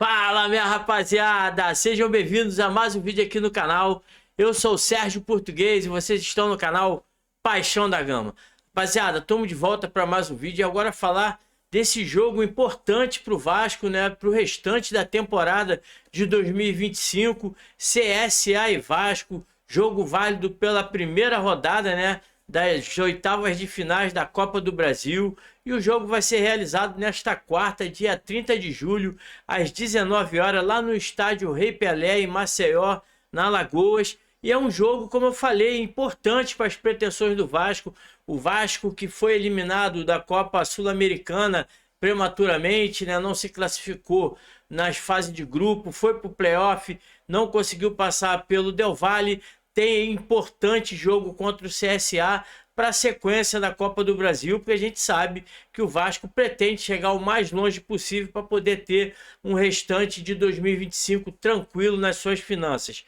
Fala, minha rapaziada! Sejam bem-vindos a mais um vídeo aqui no canal. Eu sou o Sérgio Português e vocês estão no canal Paixão da Gama. Rapaziada, estamos de volta para mais um vídeo e agora falar desse jogo importante para o Vasco, né? Para o restante da temporada de 2025, CSA e Vasco, jogo válido pela primeira rodada, né? Das oitavas de finais da Copa do Brasil. E o jogo vai ser realizado nesta quarta, dia 30 de julho, às 19 horas, lá no estádio Rei Pelé, em Maceió, na Alagoas. E é um jogo, como eu falei, importante para as pretensões do Vasco. O Vasco que foi eliminado da Copa Sul-Americana prematuramente, né? Não se classificou nas fases de grupo, foi para o playoff, não conseguiu passar pelo Del Valle. Tem importante jogo contra o CSA para a sequência da Copa do Brasil, porque a gente sabe que o Vasco pretende chegar o mais longe possível para poder ter um restante de 2025 tranquilo nas suas finanças.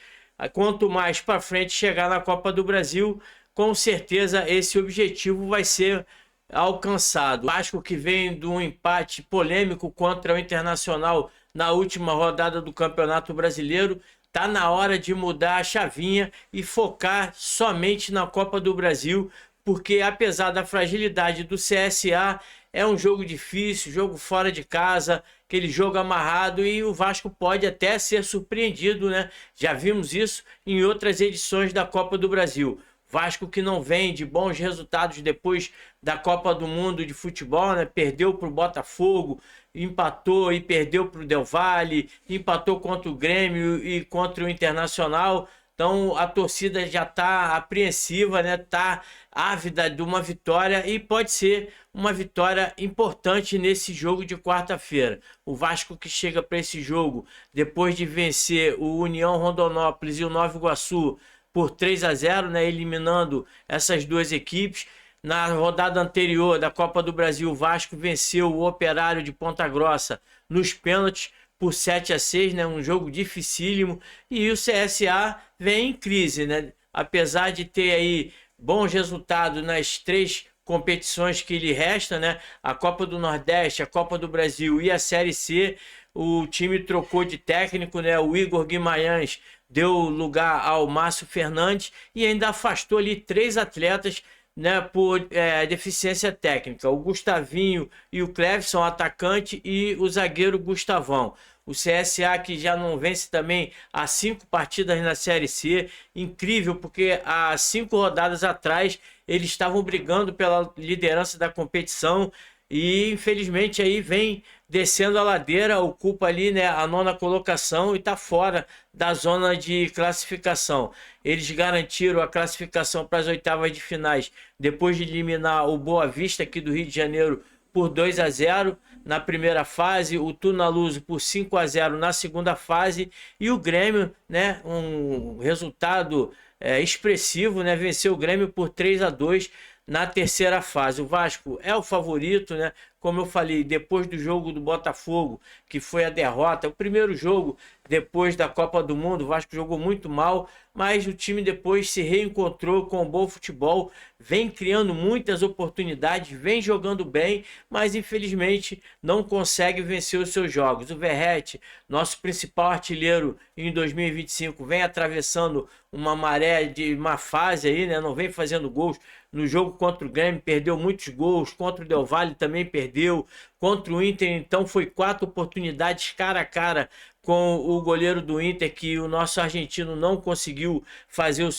Quanto mais para frente chegar na Copa do Brasil, com certeza esse objetivo vai ser alcançado. O Vasco que vem de um empate polêmico contra o Internacional na última rodada do Campeonato Brasileiro. Tá na hora de mudar a chavinha e focar somente na Copa do Brasil, porque apesar da fragilidade do CSA, é um jogo difícil, jogo fora de casa, aquele jogo amarrado, e o Vasco pode até ser surpreendido, né? Já vimos isso em outras edições da Copa do Brasil. Vasco que não vem de bons resultados depois da Copa do Mundo de futebol, né? Perdeu para o Botafogo, empatou e perdeu para o Del Valle, empatou contra o Grêmio e contra o Internacional. Então a torcida já está apreensiva, né? Está ávida de uma vitória e pode ser uma vitória importante nesse jogo de quarta-feira. O Vasco que chega para esse jogo depois de vencer o União Rondonópolis e o Nova Iguaçu por 3-0, né, eliminando essas duas equipes. Na rodada anterior da Copa do Brasil, o Vasco venceu o Operário de Ponta Grossa nos pênaltis por 7-6, né, um jogo dificílimo. E o CSA vem em crise, né? Apesar de ter aí bons resultados nas três competições que lhe restam, né? A Copa do Nordeste, a Copa do Brasil e a Série C. O time trocou de técnico, né? O Igor Guimarães deu lugar ao Márcio Fernandes e ainda afastou ali três atletas, né, por deficiência técnica. O Gustavinho e o Cleverson, atacante, e o zagueiro Gustavão. O CSA que já não vence também há 5 partidas na Série C. Incrível, porque há 5 rodadas atrás eles estavam brigando pela liderança da competição e infelizmente aí vem descendo a ladeira, ocupa ali, né, a 9ª colocação e está fora da zona de classificação. Eles garantiram a classificação para as oitavas de finais depois de eliminar o Boa Vista aqui do Rio de Janeiro por 2-0 na primeira fase, o Tunaluso por 5-0 na segunda fase, e o Grêmio, né, um resultado expressivo, né, venceu o Grêmio por 3-2 na terceira fase. O Vasco é o favorito, né? Como eu falei, depois do jogo do Botafogo, que foi a derrota, o primeiro jogo depois da Copa do Mundo, o Vasco jogou muito mal, mas o time depois se reencontrou com o bom futebol, vem criando muitas oportunidades, vem jogando bem, mas infelizmente não consegue vencer os seus jogos. O Verratti, nosso principal artilheiro em 2025, vem atravessando uma maré de má fase aí, né? Não vem fazendo gols. No jogo contra o Grêmio perdeu muitos gols, contra o Del Valle também perdeu, contra o Inter então foi 4 oportunidades cara a cara com o goleiro do Inter, que o nosso argentino não conseguiu fazer o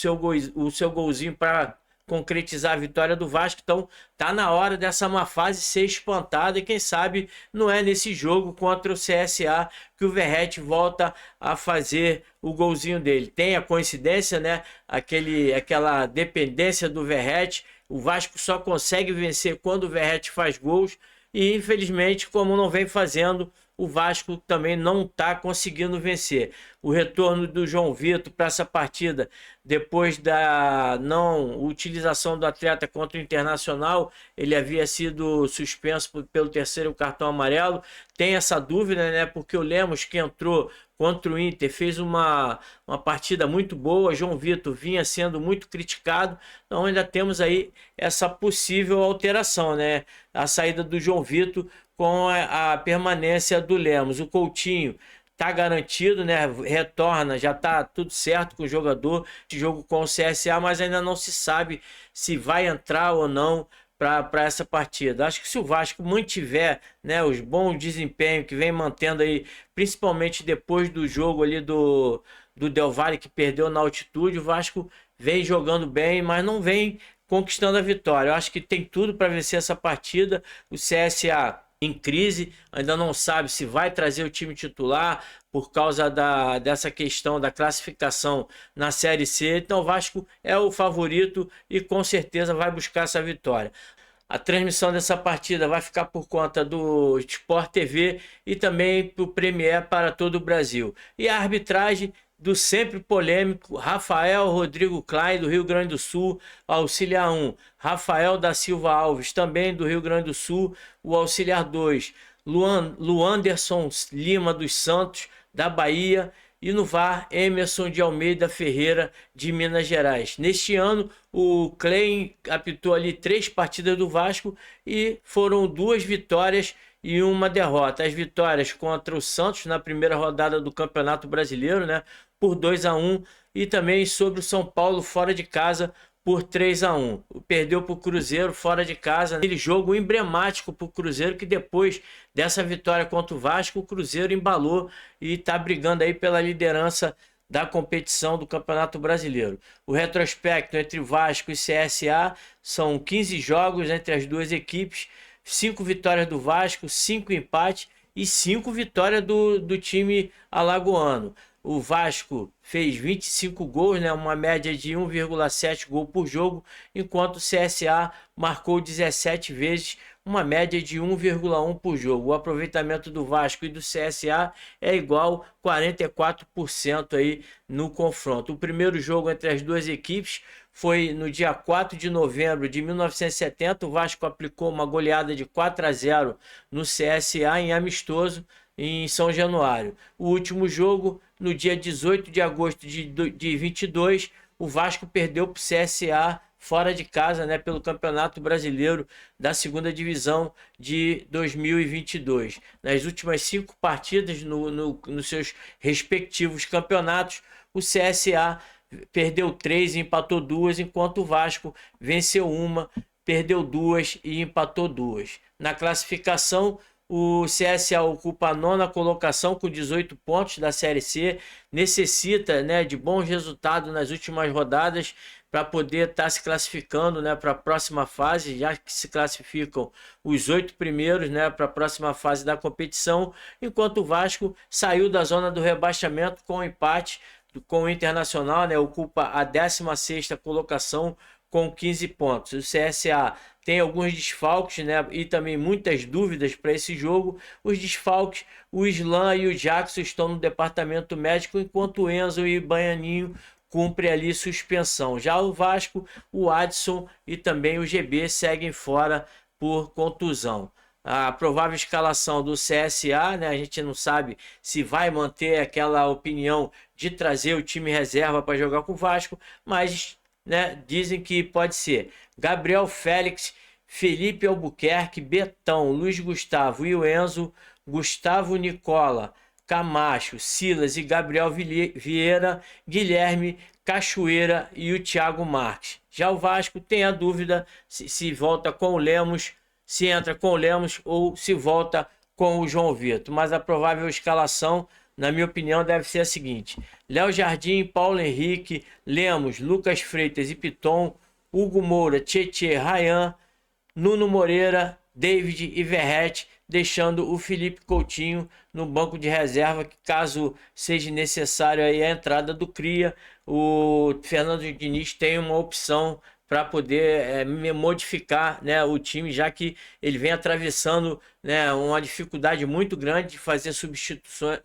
seu golzinho para concretizar a vitória do Vasco. Então tá na hora dessa má fase ser espantada e quem sabe não é nesse jogo contra o CSA que o Verratti volta a fazer o golzinho dele. Tem a coincidência, né? Aquela dependência do Verratti. O Vasco só consegue vencer quando o Verratti faz gols e infelizmente, como não vem fazendo, o Vasco também não está conseguindo vencer. O retorno do João Vitor para essa partida, depois da não utilização do atleta contra o Internacional, ele havia sido suspenso pelo terceiro cartão amarelo. Tem essa dúvida, né? Porque o Lemos, que entrou contra o Inter, fez uma partida muito boa. João Vitor vinha sendo muito criticado, então ainda temos aí essa possível alteração, né? A saída do João Vitor com a permanência do Lemos. O Coutinho tá garantido, né? Retorna, já tá tudo certo com o jogador de jogo com o CSA, mas ainda não se sabe se vai entrar ou não para essa partida. Acho que se o Vasco mantiver, né, os bons desempenhos que vem mantendo aí, principalmente depois do jogo ali do Del Valle, que perdeu na altitude, o Vasco vem jogando bem, mas não vem conquistando a vitória. Eu acho que tem tudo para vencer essa partida. O CSA em crise, ainda não sabe se vai trazer o time titular por causa dessa questão da classificação na Série C. Então o Vasco é o favorito e com certeza vai buscar essa vitória. A transmissão dessa partida vai ficar por conta do Sport TV e também para o Premier para todo o Brasil. E a arbitragem do sempre polêmico Rafael Rodrigo Klein, do Rio Grande do Sul, auxiliar 1. Rafael da Silva Alves, também do Rio Grande do Sul, o auxiliar 2. Luanderson Lima dos Santos, da Bahia. E no VAR, Emerson de Almeida Ferreira, de Minas Gerais. Neste ano, o Klein apitou ali 3 partidas do Vasco e foram 2 vitórias e 1 derrota. As vitórias contra o Santos na primeira rodada do Campeonato Brasileiro, né, por 2-1, e também sobre o São Paulo fora de casa por 3-1. Perdeu para o Cruzeiro fora de casa, aquele jogo emblemático para o Cruzeiro, que depois dessa vitória contra o Vasco, o Cruzeiro embalou e está brigando aí pela liderança da competição do Campeonato Brasileiro. O retrospecto entre Vasco e CSA são 15 jogos entre as duas equipes, 5 vitórias do Vasco, 5 empates e 5 vitórias do time alagoano. O Vasco fez 25 gols, né, uma média de 1,7 gol por jogo, enquanto o CSA marcou 17 vezes, uma média de 1,1 por jogo. O aproveitamento do Vasco e do CSA é igual 44% aí no confronto. O primeiro jogo entre as duas equipes foi no dia 4 de novembro de 1970. O Vasco aplicou uma goleada de 4-0 no CSA em amistoso em São Januário. O último jogo, no dia 18 de agosto de 22, o Vasco perdeu para o CSA fora de casa, né, pelo Campeonato Brasileiro da Segunda Divisão de 2022. Nas últimas 5 partidas nos seus respectivos campeonatos, o CSA perdeu 3 e empatou 2, enquanto o Vasco venceu 1, perdeu 2 e empatou 2. Na classificação, o CSA ocupa a 9ª colocação com 18 pontos da Série C, necessita, né, de bons resultados nas últimas rodadas para poder estar se classificando, né, para a próxima fase, já que se classificam os 8 primeiros, né, para a próxima fase da competição, enquanto o Vasco saiu da zona do rebaixamento com o empate com o Internacional, né, ocupa a 16ª colocação com 15 pontos. O CSA tem alguns desfalques, né, e também muitas dúvidas para esse jogo. Os desfalques, o Islan e o Jackson estão no departamento médico, enquanto o Enzo e o Baianinho cumprem ali suspensão. Já o Vasco, o Adson e também o GB seguem fora por contusão. A provável escalação do CSA, né, a gente não sabe se vai manter aquela opinião de trazer o time reserva para jogar com o Vasco, mas, né, dizem que pode ser Gabriel Félix, Felipe Albuquerque, Betão, Luiz Gustavo e o Enzo, Gustavo Nicola, Camacho, Silas e Gabriel Vieira, Guilherme Cachoeira e o Thiago Marques. Já o Vasco tem a dúvida se volta com o Lemos, se entra com o Lemos ou se volta com o João Vitor. Mas a provável escalação, na minha opinião, deve ser a seguinte: Léo Jardim, Paulo Henrique, Lemos, Lucas Freitas e Piton, Hugo Moura, Tietê, Rayan, Nuno Moreira, David e Verrete, deixando o Felipe Coutinho no banco de reserva, que caso seja necessário aí a entrada do Cria, o Fernando Diniz tem uma opção para poder modificar, né, o time, já que ele vem atravessando, né, uma dificuldade muito grande de fazer substituições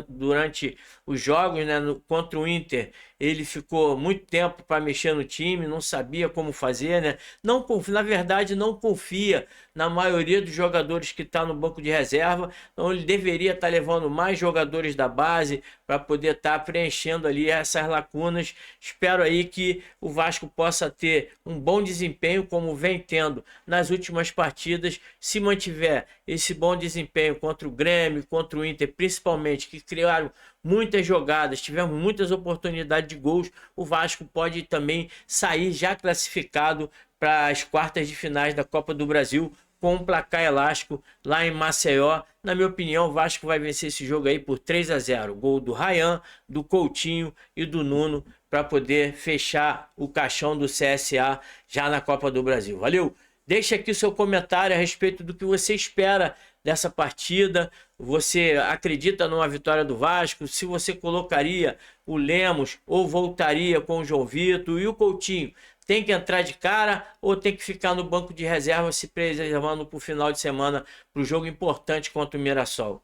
durante os jogos, né, contra o Inter. Ele ficou muito tempo para mexer no time, não sabia como fazer, né? Na verdade, não confia na maioria dos jogadores que está no banco de reserva. Então ele deveria estar levando mais jogadores da base para poder estar preenchendo ali essas lacunas. Espero aí que o Vasco possa ter um bom desempenho, como vem tendo nas últimas partidas. Se mantiver esse bom desempenho contra o Grêmio, contra o Inter, principalmente, que criaram muitas jogadas, tivemos muitas oportunidades de gols, o Vasco pode também sair já classificado para as quartas de finais da Copa do Brasil, com um placar elástico lá em Maceió. Na minha opinião, o Vasco vai vencer esse jogo aí por 3-0. Gol do Ryan, do Coutinho e do Nuno, para poder fechar o caixão do CSA já na Copa do Brasil. Valeu? Deixa aqui o seu comentário a respeito do que você espera dessa partida. Você acredita numa vitória do Vasco? Se você colocaria o Lemos ou voltaria com o João Vitor e o Coutinho? Tem que entrar de cara ou tem que ficar no banco de reserva se preservando para o final de semana para o jogo importante contra o Mirassol?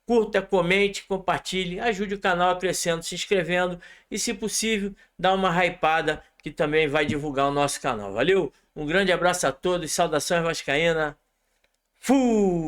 Curta, comente, compartilhe, ajude o canal a crescendo, se inscrevendo e, se possível, dá uma hypada que também vai divulgar o nosso canal. Valeu? Um grande abraço a todos, saudações vascaína. Fui!